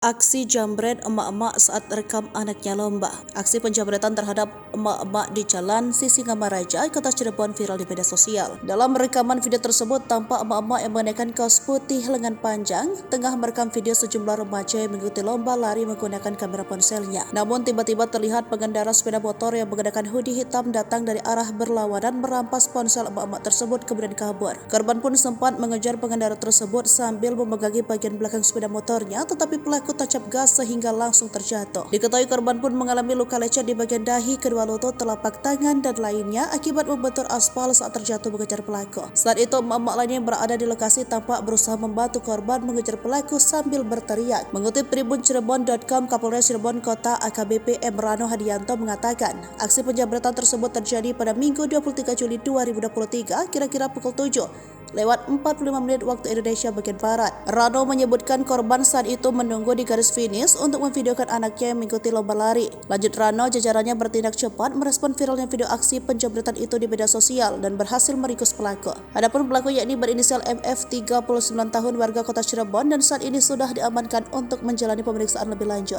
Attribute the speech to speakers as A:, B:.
A: Aksi jambret emak-emak saat rekam anaknya lomba. Aksi penjambretan terhadap emak-emak di Jalan Sisingamaraja, Kota Cirebon viral di media sosial. Dalam rekaman video tersebut, tampak emak-emak yang mengenakan kaos putih lengan panjang tengah merekam video sejumlah remaja yang mengikuti lomba lari menggunakan kamera ponselnya. Namun tiba-tiba terlihat pengendara sepeda motor yang menggunakan hoodie hitam datang dari arah berlawanan merampas ponsel emak-emak tersebut kemudian kabur. Korban pun sempat mengejar pengendara tersebut sambil memegangi bagian belakang sepeda motornya, tetapi pelaku tancap gas sehingga langsung terjatuh. Diketahui korban pun mengalami luka lecet di bagian dahi, kedua lutut, telapak tangan, dan lainnya akibat membentur aspal saat terjatuh mengejar pelaku. Saat itu emak-emak lainnya yang berada di lokasi tampak berusaha membantu korban mengejar pelaku sambil berteriak. Mengutip tribuncirebon.com, Kapolres Cirebon Kota AKBP M. Rano Hadianto mengatakan, aksi penjambretan tersebut terjadi pada Minggu 23 Juli 2023 kira-kira pukul 7:45 waktu Indonesia bagian Barat. Rano menyebutkan korban saat itu menunggu di garis finish untuk memvideokan anaknya yang mengikuti lomba lari. Lanjut Rano, jajarannya bertindak cepat merespon viralnya video aksi penjambretan itu di media sosial dan berhasil meringkus pelaku. Adapun pelaku yakni berinisial MF 39 tahun warga Kota Cirebon dan saat ini sudah diamankan untuk menjalani pemeriksaan lebih lanjut.